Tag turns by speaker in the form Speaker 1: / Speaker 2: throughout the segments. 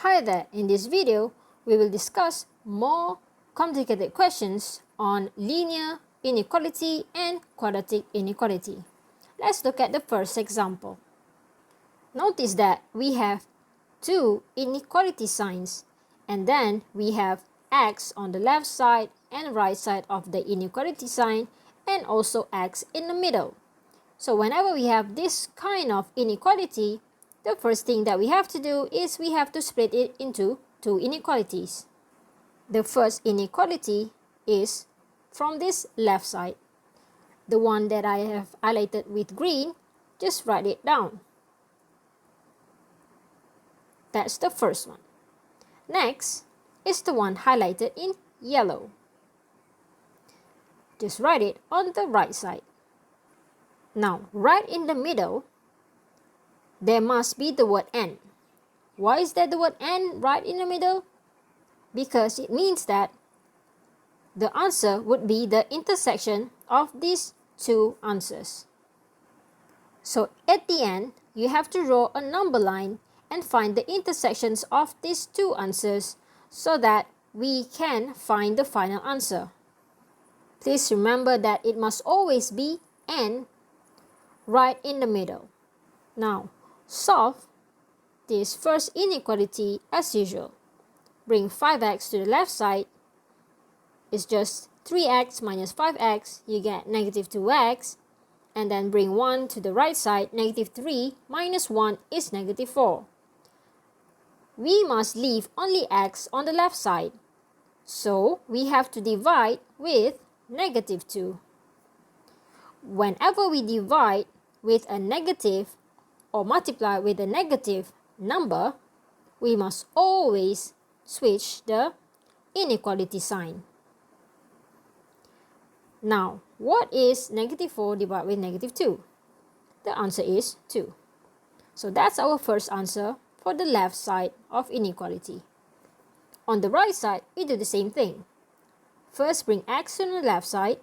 Speaker 1: Hi there, in this video, we will discuss more complicated questions on linear inequality and quadratic inequality. Let's look at the first example. Notice that we have two inequality signs, and then we have x on the left side and right side of the inequality sign, and also x in the middle. So whenever we have this kind of inequality, the first thing that we have to do is we have to split it into two inequalities. The first inequality is from this left side. The one that I have highlighted with green, just write it down. That's the first one. Next is the one highlighted in yellow. Just write it on the right side. Now, right in the middle, there must be the word and. Why is there the word and right in the middle? Because it means that the answer would be the intersection of these two answers. So at the end, you have to draw a number line and find the intersections of these two answers so that we can find the final answer. Please remember that it must always be and right in the middle. Now, solve this first inequality as usual. Bring 5x to the left side. It's just 3x minus 5x, you get negative 2x. And then bring 1 to the right side, negative 3 minus 1 is negative 4. We must leave only x on the left side. So we have to divide with negative 2. Whenever we divide with a negative or multiply with a negative number, we must always switch the inequality sign. Now, what is negative 4 divided with negative 2? The answer is 2. So that's our first answer for the left side of inequality. On the right side, we do the same thing. First, bring x to the left side.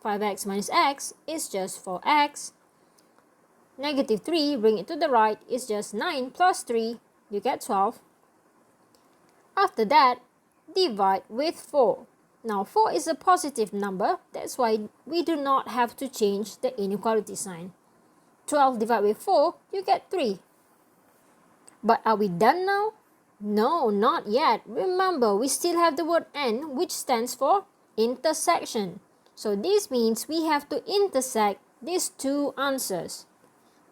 Speaker 1: 5x minus x is just 4x. Negative 3, bring it to the right, is just 9 plus 3, you get 12. After that, divide with 4. Now 4 is a positive number, that's why we do not have to change the inequality sign. 12 divided with 4, you get 3. But are we done now? No, not yet. Remember, we still have the word and, which stands for intersection. So this means we have to intersect these two answers.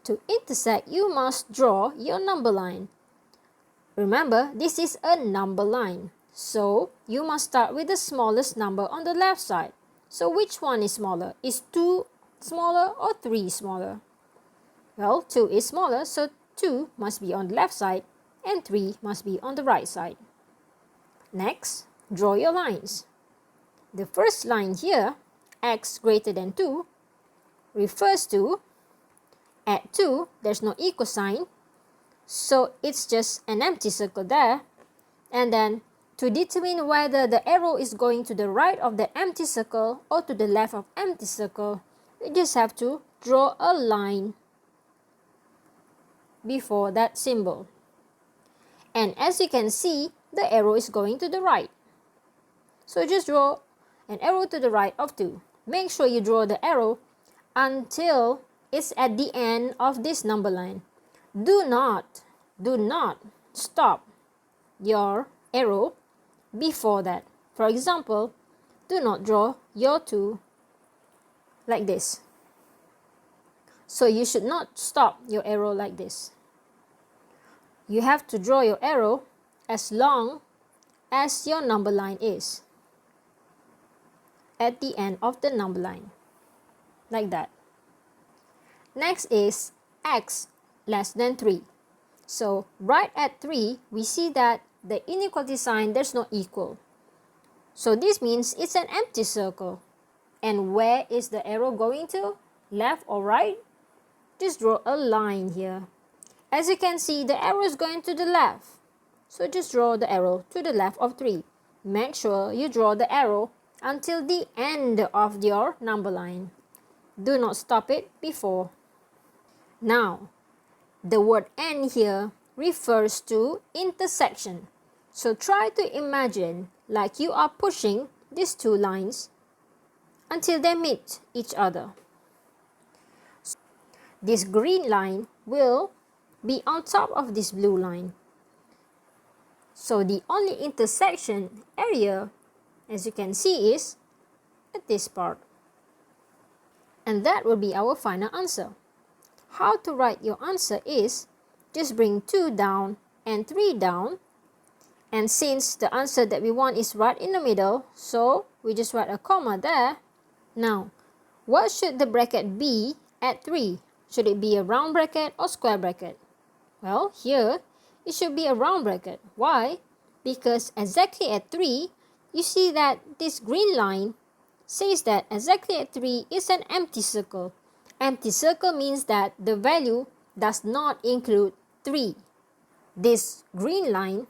Speaker 1: To intersect, you must draw your number line. Remember, this is a number line. So, you must start with the smallest number on the left side. So, which one is smaller? Is 2 smaller or 3 smaller? Well, 2 is smaller, so 2 must be on the left side and 3 must be on the right side. Next, draw your lines. The first line here, x greater than 2, refers to at 2, there's no equal sign, so it's just an empty circle there. And then to determine whether the arrow is going to the right of the empty circle or to the left of empty circle, we just have to draw a line before that symbol. And as you can see, the arrow is going to the right. So just draw an arrow to the right of 2. Make sure you draw the arrow until it's at the end of this number line. Do not stop your arrow before that. For example, do not draw your 2 like this. So you should not stop your arrow like this. You have to draw your arrow as long as your number line is at the end of the number line, like that. Next is x less than 3. So right at 3, we see that the inequality sign, there's no equal. So this means it's an empty circle. And where is the arrow going to? Left or right? Just draw a line here. As you can see, the arrow is going to the left. So just draw the arrow to the left of 3. Make sure you draw the arrow until the end of your number line. Do not stop it before. Now, the word and here refers to intersection. So try to imagine like you are pushing these two lines until they meet each other. This green line will be on top of this blue line. So the only intersection area, as you can see, is at this part. And that will be our final answer. How to write your answer is, just bring 2 down and 3 down. And since the answer that we want is right in the middle, so we just write a comma there. Now, what should the bracket be at 3? Should it be a round bracket or square bracket? Well, here, it should be a round bracket. Why? Because exactly at 3, you see that this green line says that exactly at 3 is an empty circle. Empty circle means that the value does not include 3. This green line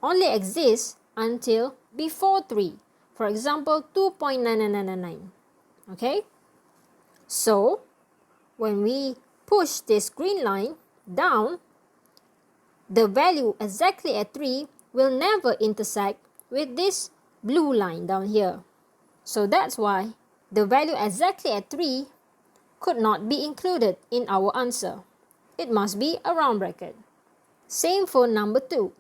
Speaker 1: only exists until before 3. For example, 2.9999. Okay? So, when we push this green line down, the value exactly at 3 will never intersect with this blue line down here. So that's why the value exactly at 3 could not be included in our answer. It must be a round bracket. Same for number 2.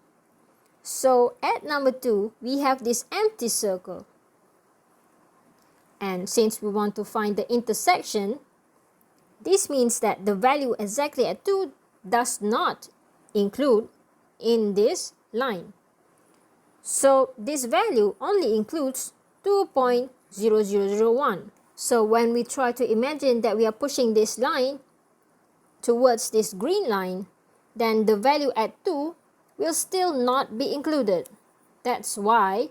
Speaker 1: So at number 2, we have this empty circle. And since we want to find the intersection, this means that the value exactly at 2 does not include in this line. So this value only includes 2.0001. So when we try to imagine that we are pushing this line towards this green line, then the value at 2 will still not be included. That's why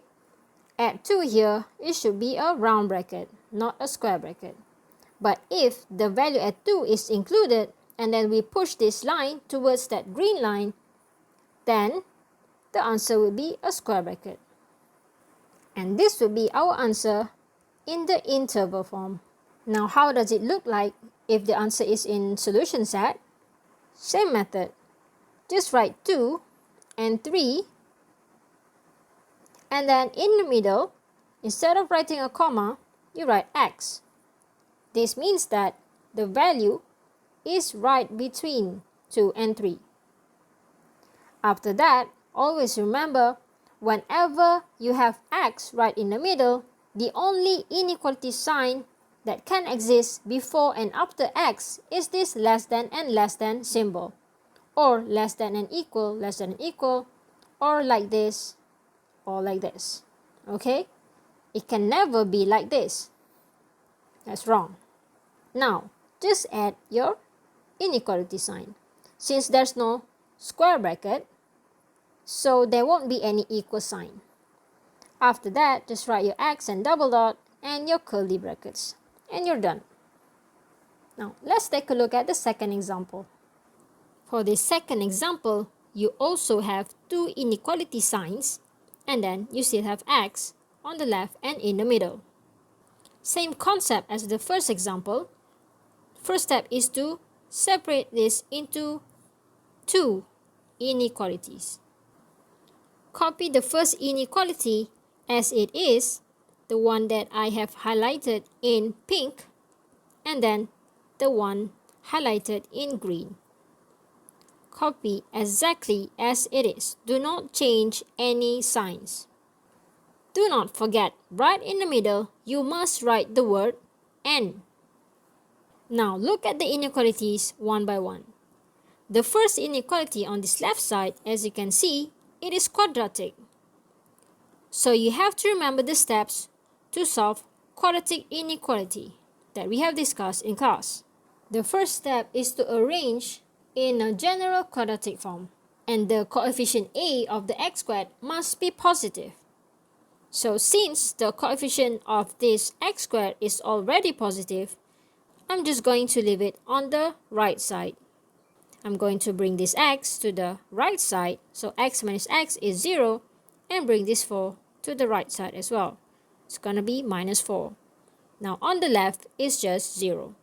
Speaker 1: at 2 here, it should be a round bracket, not a square bracket. But if the value at 2 is included, and then we push this line towards that green line, then the answer will be a square bracket. And this will be our answer in the interval form. Now, how does it look like if the answer is in solution set? Same method. Just write 2 and 3. And then in the middle, instead of writing a comma, you write x. This means that the value is right between 2 and 3. After that, always remember, whenever you have x right in the middle, the only inequality sign that can exist before and after x is this less than and less than symbol, or less than and equal, or like this, or like this. Okay? It can never be like this. That's wrong. Now, just add your inequality sign. Since there's no square bracket, so there won't be any equal sign. After that, just write your x and double dot and your curly brackets. And you're done. Now, let's take a look at the second example. For this second example, you also have 2 inequality signs, and then you still have x on the left and in the middle. Same concept as the first example. First step is to separate this into 2 inequalities. Copy the first inequality as it is, the one that I have highlighted in pink, and then the one highlighted in green. Copy exactly as it is. Do not change any signs. Do not forget, right in the middle, you must write the word n. Now look at the inequalities one by one. The first inequality on this left side, as you can see, it is quadratic. So you have to remember the steps to solve quadratic inequality that we have discussed in class. The first step is to arrange in a general quadratic form, and the coefficient a of the x squared must be positive. So since the coefficient of this x squared is already positive, I'm just going to leave it on the right side. I'm going to bring this x to the right side, so x minus x is 0, and bring this 4 to the right side as well. It's going to be minus 4. Now on the left is just 0.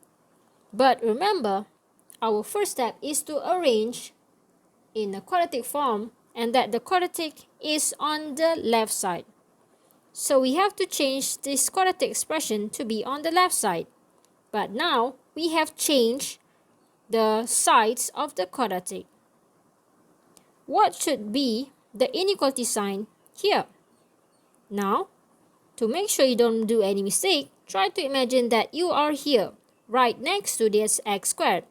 Speaker 1: But remember, our first step is to arrange in a quadratic form and that the quadratic is on the left side. So we have to change this quadratic expression to be on the left side. But now we have changed the sides of the quadratic. What should be the inequality sign here? Now, to make sure you don't do any mistake, try to imagine that you are here, right next to this x squared.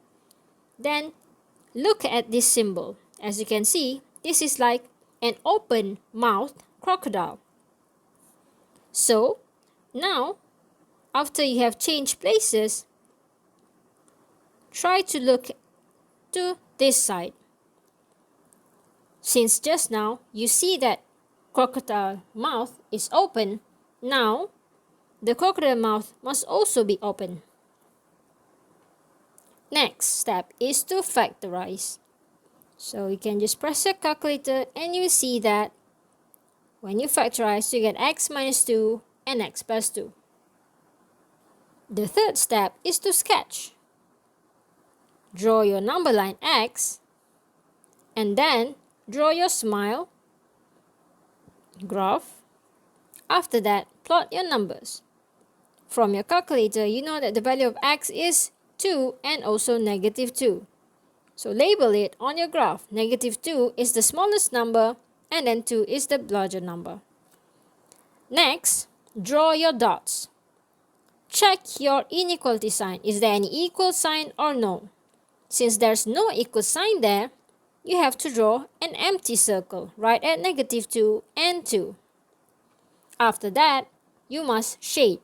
Speaker 1: Then look at this symbol. As you can see, this is like an open mouth crocodile. So now, after you have changed places, try to look to this side. Since just now you see that crocodile mouth is open, now the crocodile mouth must also be open. Next step is to factorize. So you can just press your calculator and you see that when you factorize, you get x minus 2 and x plus 2. The third step is to sketch. Draw your number line x and then draw your smile graph. After that, plot your numbers. From your calculator, you know that the value of x is 2 and also negative 2. So label it on your graph. Negative 2 is the smallest number and then 2 is the larger number. Next, draw your dots. Check your inequality sign. Is there any equal sign or no? Since there's no equal sign there, you have to draw an empty circle right at negative 2 and 2. After that, you must shade.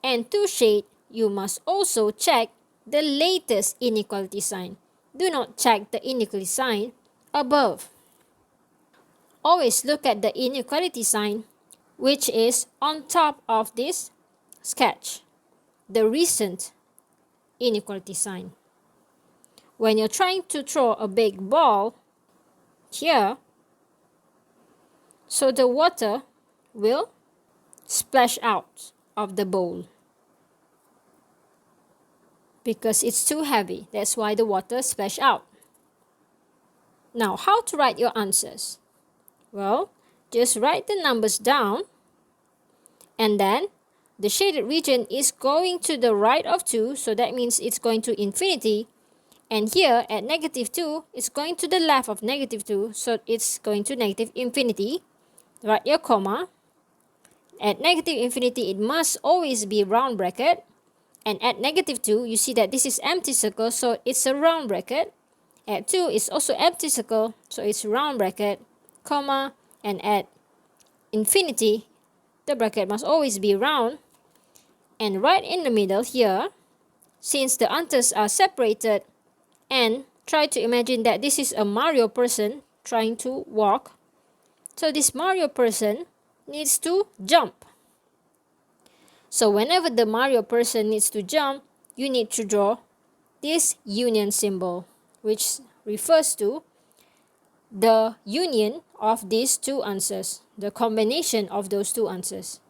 Speaker 1: And to shade, you must also check the latest inequality sign. Do not check the inequality sign above. Always look at the inequality sign which is on top of this sketch, the recent inequality sign. When you're trying to throw a big ball here, so the water will splash out of the bowl because it's too heavy. That's why the water splash out. Now, how to write your answers? Well, just write the numbers down and then the shaded region is going to the right of 2, so that means it's going to infinity. And here at negative 2, it's going to the left of negative 2, so it's going to negative infinity. Write your comma. At negative infinity, it must always be round bracket. And at negative 2, you see that this is empty circle, so it's a round bracket. At 2, it's also empty circle, so it's round bracket, comma. And at infinity, the bracket must always be round. And right in the middle here, since the answers are separated, and try to imagine that this is a Mario person trying to walk. So this Mario person needs to jump. So whenever the Mario person needs to jump, you need to draw this union symbol, which refers to the union of these two answers, the combination of those two answers.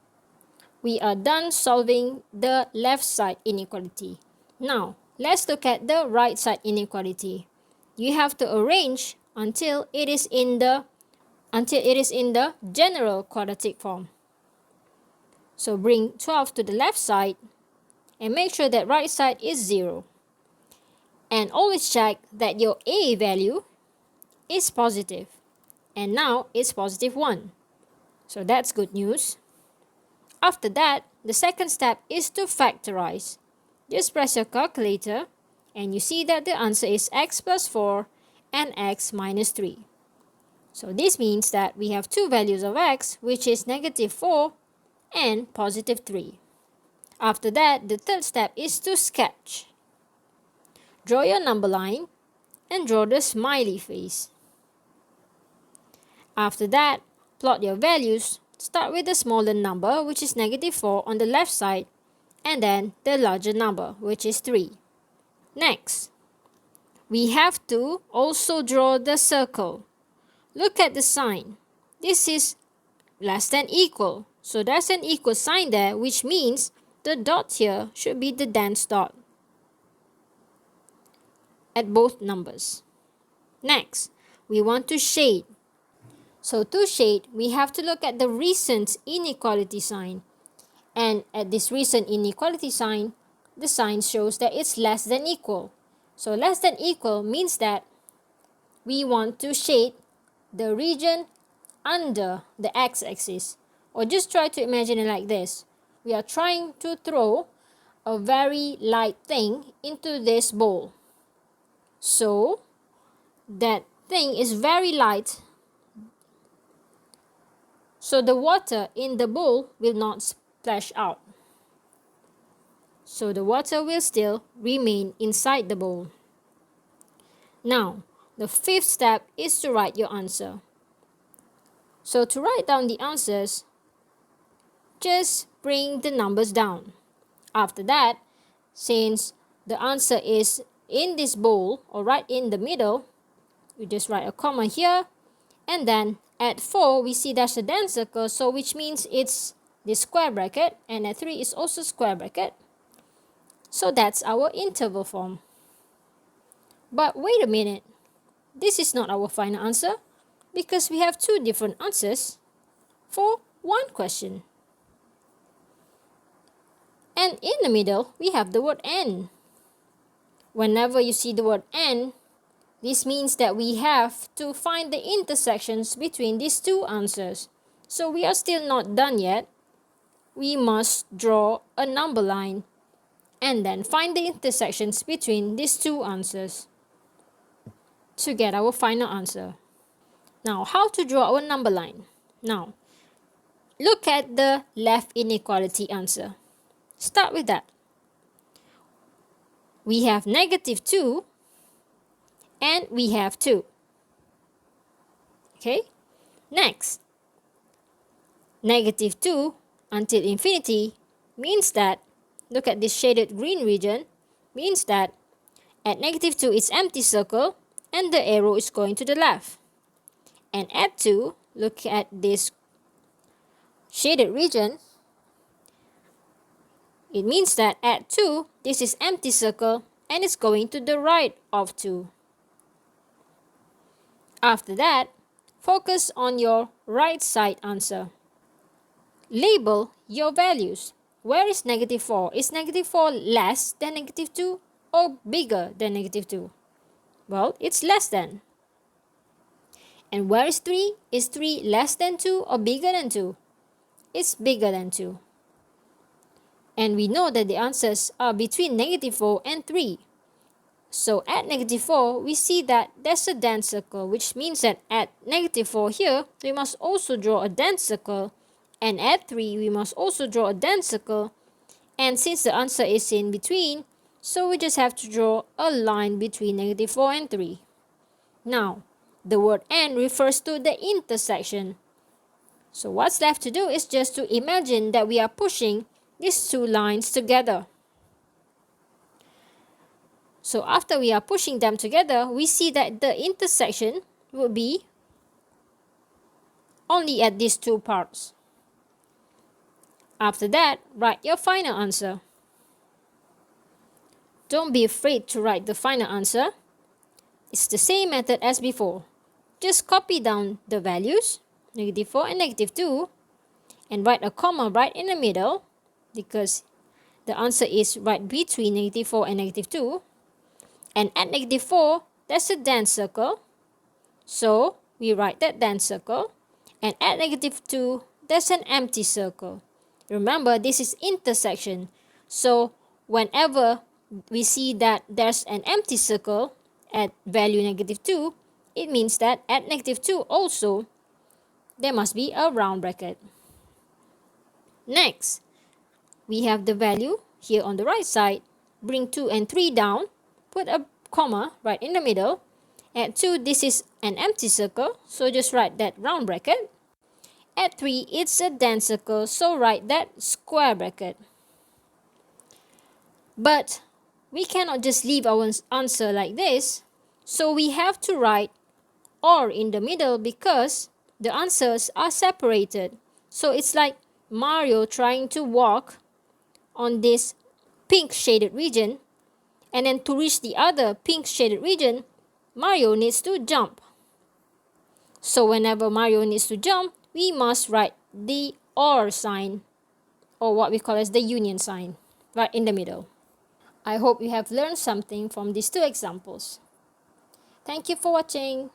Speaker 1: We are done solving the left side inequality. Now, let's look at the right side inequality. You have to arrange until it is in the general quadratic form. So bring 12 to the left side and make sure that right side is 0. And always check that your A value is positive. And now it's positive 1. So that's good news. After that, the second step is to factorize. Just press your calculator and you see that the answer is x plus 4 and x minus 3. So this means that we have two values of x, which is negative 4 and positive 3. After that, the third step is to sketch. Draw your number line and draw the smiley face. After that, plot your values. Start with the smaller number, which is negative 4 on the left side, and then the larger number, which is 3. Next, we have to also draw the circle. Look at the sign. This is less than equal. So there's an equal sign there, which means the dot here should be the dense dot at both numbers. Next, we want to shade. So to shade, we have to look at the recent inequality sign. And at this recent inequality sign, the sign shows that it's less than equal. So less than equal means that we want to shade the region under the x-axis. Or just try to imagine it like this. We are trying to throw a very light thing into this bowl. So that thing is very light. So the water in the bowl will not splash out. So the water will still remain inside the bowl. Now, the fifth step is to write your answer. So to write down the answers, just bring the numbers down. After that, since the answer is in this bowl or right in the middle, we just write a comma here, and then at 4 we see there's a dance circle, so which means it's the square bracket, and at 3 is also square bracket. So that's our interval form. But wait a minute, this is not our final answer because we have two different answers for one question. And in the middle, we have the word and. Whenever you see the word and, this means that we have to find the intersections between these two answers. So we are still not done yet. We must draw a number line and then find the intersections between these two answers to get our final answer. Now, how to draw our number line? Now, look at the left inequality answer. Start with that. We have -2 and we have 2. Okay? Next, -2 until infinity means that, look at this shaded green region, means that at -2 it's empty circle and the arrow is going to the left. And at 2, look at this shaded region, it means that at 2, this is empty circle and it's going to the right of 2. After that, focus on your right side answer. Label your values. Where is -4? Is -4 less than -2 or bigger than -2? Well, it's less than. And where is 3? Is 3 less than 2 or bigger than 2? It's bigger than 2. And we know that the answers are between -4 and 3. So at -4, we see that there's a dance circle, which means that at -4 here, we must also draw a dance circle. And at 3, we must also draw a dance circle. And since the answer is in between, so we just have to draw a line between -4 and 3. Now, the word and refers to the intersection. So what's left to do is just to imagine that we are pushing these two lines together. So after we are pushing them together, we see that the intersection will be only at these two parts. After that, write your final answer. Don't be afraid to write the final answer. It's the same method as before. Just copy down the values, -4 and -2, and write a comma right in the middle because the answer is right between -4 and -2. And at -4, there's a dance circle. So we write that dance circle. And at -2, there's an empty circle. Remember, this is intersection. So whenever we see that there's an empty circle at value -2, it means that at -2 also, there must be a round bracket. Next, we have the value here on the right side. Bring 2 and 3 down. Put a comma right in the middle. At 2, this is an empty circle, so just write that round bracket. At 3, it's a dance circle, so write that square bracket. But we cannot just leave our answer like this, so we have to write or in the middle because the answers are separated. So it's like Mario trying to walk on this pink shaded region, and then to reach the other pink shaded region, Mario needs to jump. So whenever Mario needs to jump, we must write the OR sign, or what we call as the union sign, right in the middle. I hope you have learned something from these two examples. Thank you for watching.